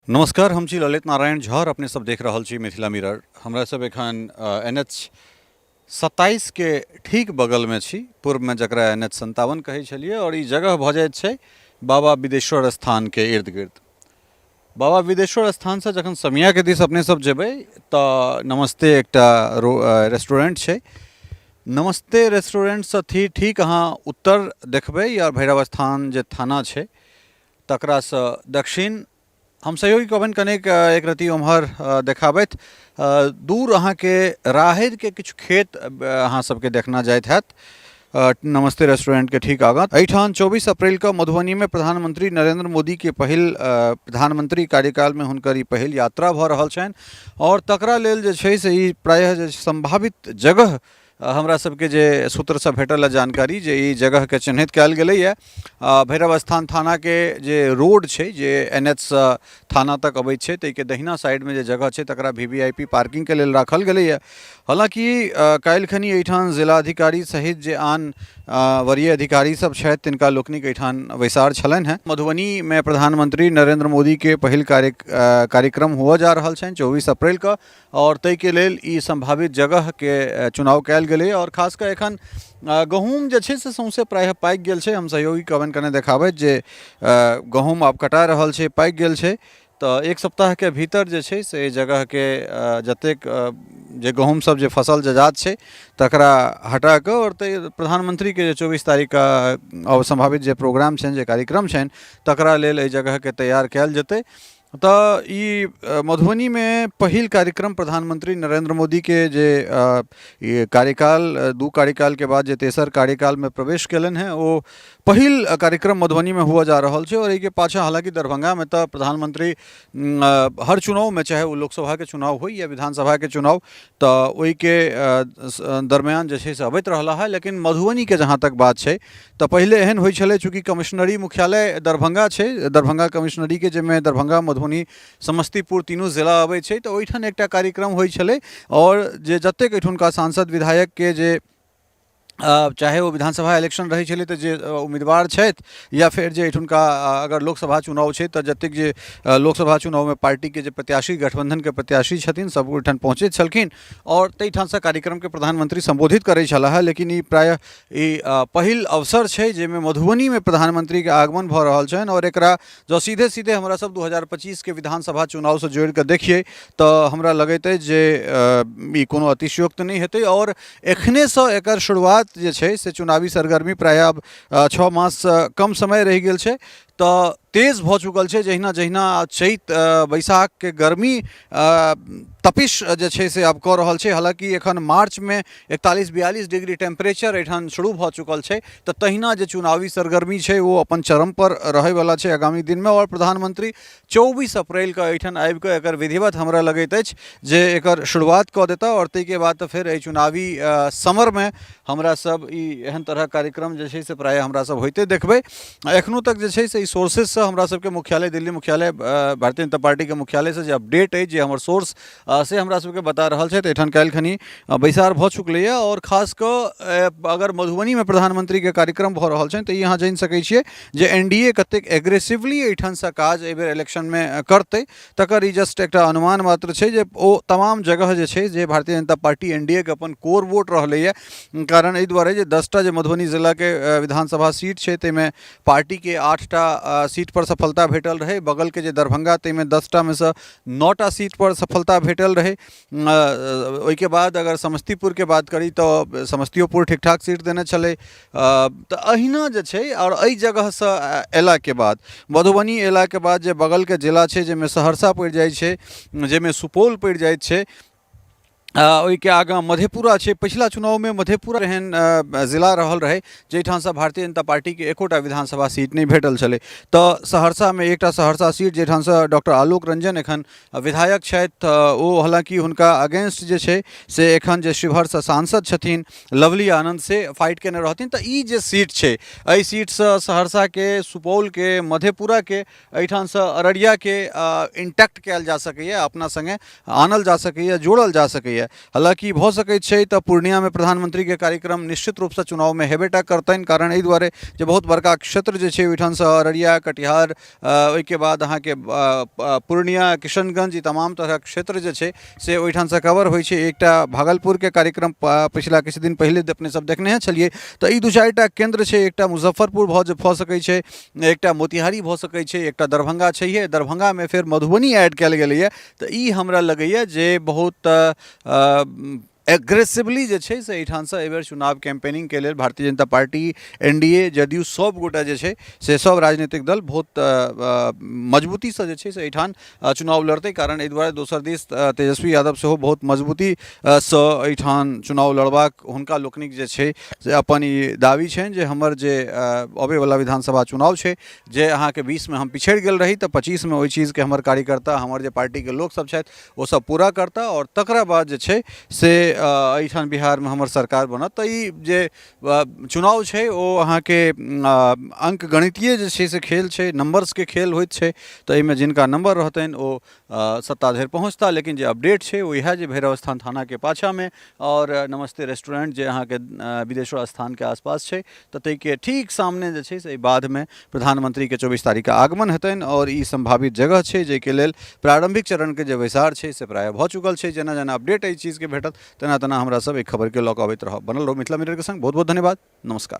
नमस्कार, हम छी ललित नारायण झा और अपने सब देख रहल छी मिथिला मिरर। हमरा सब एखन NH 27 के ठीक बगल में छी, पूर्व में जकरा NH 57 कहै छलिए, और ई जगह भऽ जाइत छै बाबा बिदेश्वर स्थान के इर्द गिर्द। बाबा बिदेश्वर स्थान से जखन समिया के दिस अपने सब जेबै तऽ नमस्ते एकटा रेस्टोरेंट छै। नमस्ते रेस्टोरेंट से ठीक अहाँ उत्तर देखबै या भैरव स्थान जे थाना छै तकरा से दक्षिण हम सहयोगी कहबनि कनेक एक रत्ती ओम्हर देखाबैत दूर अहाँके राहरि के किछु खेत अहाँ सबके देखना जाइत हैत। नमस्ते रेस्टोरेंट के ठीक आगाँ एहिठाम 24 अप्रैल के मधुबनी में प्रधानमंत्री नरेंद्र मोदी के पहिल प्रधानमंत्री कार्यकाल में हुनकर ई पहिल यात्रा भऽ रहल छनि और तकरा लेल जे छै से ई प्रायः जे संभावित जगह हमरा सबके जे सूत्र से भेटल जानकारी जे ई जगह के चिन्हित कयल गेलैए। भैरव स्थान थाना के जे रोड छै जे NH थाना तक अबैत छै ताहिके दहिना साइड में जे जगह छै तकरा VVIP पार्किंग के लेल राखल गेलैए। हालांकि काल्हिखनी एहिठाम जिलाधिकारी सहित जे आन वरीय अधिकारी सब छथि तिनका लोकनिक एहिठाम बैसार छलनि हैं। मधुबनी में प्रधानमंत्री नरेंद्र मोदी के पहिल कार्यक्रम हुआ जा रहल छनि 24 अप्रैल के, और ताहि के लेल ई संभावित जगह के चुनाव कयल गेलै। और खास कऽ एखन गहूँम जे छै से सौंसे प्रायः पाकि गेल छै। हम सहयोगी कहबनि कने देखाबैत जे गहूँम आब कटा रहल छै, पाकि गेल छै, तऽ एक सप्ताह के भीतर जे छै से एहि जगह के जतेक जे गहूँम सब जे फसल जजात छै तकरा हटा कऽ और प्रधानमंत्री के जे 24 तारीख का संभावित जे प्रोग्राम छनि जे कार्यक्रम छनि तकरा लेल एहि जगह के तैयार कयल जेतै। तऽ ई मधुबनी में पहिल कार्यक्रम प्रधानमंत्री नरेंद्र मोदी के जे कार्यकाल 2 कार्यकाल के बाद जे तेसर कार्यकाल में प्रवेश केलनि हैं वो पहिल कार्यक्रम मधुबनी में हुआ जा रहल छै। और एहिके पाछा हालांकि दरभंगा में तऽ प्रधानमंत्री हर चुनाव में, चाहे वो लोकसभा के चुनाव हो या विधानसभा के चुनाव, तऽ ओहिके दरमियान जे छै से अबैत रहला है। लेकिन मधुबनी के जहाँ तक बात छै तऽ पहिले एहन होइ छलै, चूँकि कमिश्नरी मुख्यालय दरभंगा छै, दरभंगा कमिश्नरी के जिम्मे दरभंगा मधुबनी समस्तीपुर तीनू जिला अबै छै, तऽ ओहिठाम एकटा कार्यक्रम होइ छलै। और जे जतेक एहिठुनका सांसद विधायक के जे चाहे वो विधानसभा इलेक्शन रही छलै तऽ जे उम्मीदवार छथि या फिर जे एहिठुनका अगर लोकसभा चुनाव छै तऽ जतेक जे लोकसभा चुनाव में पार्टी के जे प्रत्याशी, गठबंधन के प्रत्याशी छथिन, सब ओहिठाम पहुँचैत छलखिन और ताहिठाम से कार्यक्रम के प्रधानमंत्री संबोधित करै छलाह। लेकिन ई प्रायः ई पहिल अवसर छै जाहिमे मधुबनी में प्रधानमंत्री के आगमन भऽ रहल छनि। और एकरा जो सीधे सीधे हमरा सब 2025 के विधानसभा चुनाव से जोड़ि कऽ देखिए तऽ हमरा लगैत अछि जे ई कोनो अतिशयोक्त नहीं हेतै। और एखने से एकर शुरुआत जे छै से चुनावी सरगर्मी प्रायः अब 6 मास से कम समय रहि गेल छै तऽ तेज भऽ चुकल छै। जहिना जहिना चैत बैसाख के गर्मी तपिश जे छै से आब कऽ रहल छै। हालांकि एखन मार्च में 41-42 डिग्री टेम्परेचर एहिठाम शुरू भऽ चुकल छै, तऽ तहिना जे चुनावी सरगर्मी छै वो अपन चरम पर रहैवला छै आगामी दिन में। और प्रधानमंत्री 24 अप्रैल के एहिठाम आबि कऽ एकर विधिवत हमरा लगैत अछि जे एकर शुरुआत कऽ देता। और ताहिके बाद तऽ फेर एहि चुनावी समर में हमरा सब ई एहन तरह कार्यक्रम जे छै से प्रायः हमरा सब होइते देखबै। एखनो तक जे छै से सोर्सेज से हमरा सबके मुख्यालय, दिल्ली मुख्यालय भारतीय जनता पार्टी के मुख्यालय से जे अपडेट है, जे हमर सोर्स से हमरा सबके बता रहल छै, एठान काल्हिखनी बैसार भऽ चुकलैए। और खास कऽ अगर मधुबनी में प्रधानमंत्री के कार्यक्रम भऽ रहल छनि तऽ ई अहाँ जानि सकै छियै जे NDA कतेक एग्रेसिवली एहिठाम से काज एहि बेर इलेक्शन में करतै, तकर ई जस्ट एकटा अनुमान मात्र छै जे ओ तमाम जगह जे छै जे भारतीय जनता पार्टी NDA के अपन कोर वोट रहलैए। कारण एहि दुआरे जे 10टा जे मधुबनी जिला के विधानसभा सीट छै ताहिमे पार्टी के 8टा सीट पर सफलता भेटल रहे, बगल के जे दरभंगा ताहिमे 10टा में से 9टा सीट पर सफलता भेटल रहे। ओहिके बाद अगर समस्तीपुर के बात करी तो समस्तीपुर ठीक ठाक सीट देने छलै। तऽ अहिना जे छै और एहि जगह से अयला के बाद मधुबनी अयला के बाद जे बगल के जिला छै जाहिमे सहरसा पड़ि जाइ छै, जाहिमे सुपौल पड़ि जाइत छै, ओहिके आगाँ मधेपुरा छै। पिछला चुनाव में मधेपुरा एहन जिला रहल रहे जाहिठाम से भारतीय जनता पार्टी के एकोटा विधानसभा सीट नहीं भेटल छलै। तऽ सहरसा में एकटा सहरसा सीट जाहिठाम से डॉक्टर आलोक रंजन एखन विधायक छथि, ओ हालांकि हुनका अगेंस्ट जे छै से एखन जे शिवहर से सांसद छथिन लवली आनंद से फाइट केने रहथिन। तऽ ई जे सीट छै एहि सीट से सहरसा के, सुपौल के, मधेपुरा के, एहिठाम से अररिया के इंटैक्ट कयल जा सकैए, अपना संगे आनल जा सकैए, जोड़ल जा सकैए। है। हालांकि भ सकैत छै तऽ पूर्णिया में प्रधानमंत्री के कार्यक्रम निश्चित रूप से चुनाव में हेबेटा करतनि, कारण एहि दुआरे जे बहुत बड़का क्षेत्र जे छै ओहिठाम से अररिया कटिहार ओहिके बाद अहाँके पूर्णिया किशनगंज ई तमाम तरहक क्षेत्र जे छै से ओहिठाम से कवर होइ छै। एकटा भागलपुर के कार्यक्रम पिछला किछु दिन पहिले अपने सब देखने छलिए, तऽ ई दू चारिटा केंद्र छै। एकटा मुजफ्फरपुर भऽ सकै छै, एकटा मोतिहारी भऽ सकै छै, एकटा दरभंगा छैहे, दरभंगा में फेर मधुबनी ऐड कयल गेलैए। तऽ ई हमरा लगैए जे बहुत एग्रेसिवली जे छै से एहिठाम से एहि बेर चुनाव कैंपेनिंग के लेल भारतीय जनता पार्टी, एनडीए, जदयू सब गोटा जे छै से सब राजनीतिक दल बहुत मजबूती से जे छै से एहिठाम चुनाव लड़तै। कारण एहि दुआरे दोसर दिस तेजस्वी यादव सेहो बहुत मजबूती से एहिठाम चुनाव लड़बाक हुनका लोकनिक जे छै से अपन ई दावी छनि जे हमर जे अबैवला विधानसभा चुनाव छै, जे अहाँके 20 में हम पिछड़ि गेल रही तऽ 25 में ओहि चीज़के हमर कार्यकर्ता, हमर जे पार्टी के लोक सब छथि ओ सब पूरा करता, और तकरा बाद जे छै से एहिठाम बिहार में हमर सरकार बनत। तऽ ई जे चुनाव छै ओ अहाँके अंक गणितीय जे छै से खेल छै, नंबर्स के खेल होइत छै। तऽ एहिमे जिनका नंबर रहतनि ओ सत्ता धरि पहुँचता। लेकिन जे अपडेट छै वो इएह जे भैरव स्थान थाना के पाछा में और नमस्ते रेस्टोरेंट जे अहाँके विदेश्वर स्थान के आसपास छै, तऽ ताहि के ठीक सामने जे छै से बाद में प्रधानमंत्री के 24 तारीख के आगमन हेतनि। और ई संभावित जगह छै जाहिके लेल प्रारंभिक चरण के जे बैसार छै से प्राय भऽ चुकल छै। जेना जेना अपडेट एहि चीज के भेटत तेना तेना हमरा सब एक खबर के लऽ कऽ अबैत रहब। बनल रहू मिथिला मिरर के संग। बहुत बहुत धन्यवाद। नमस्कार।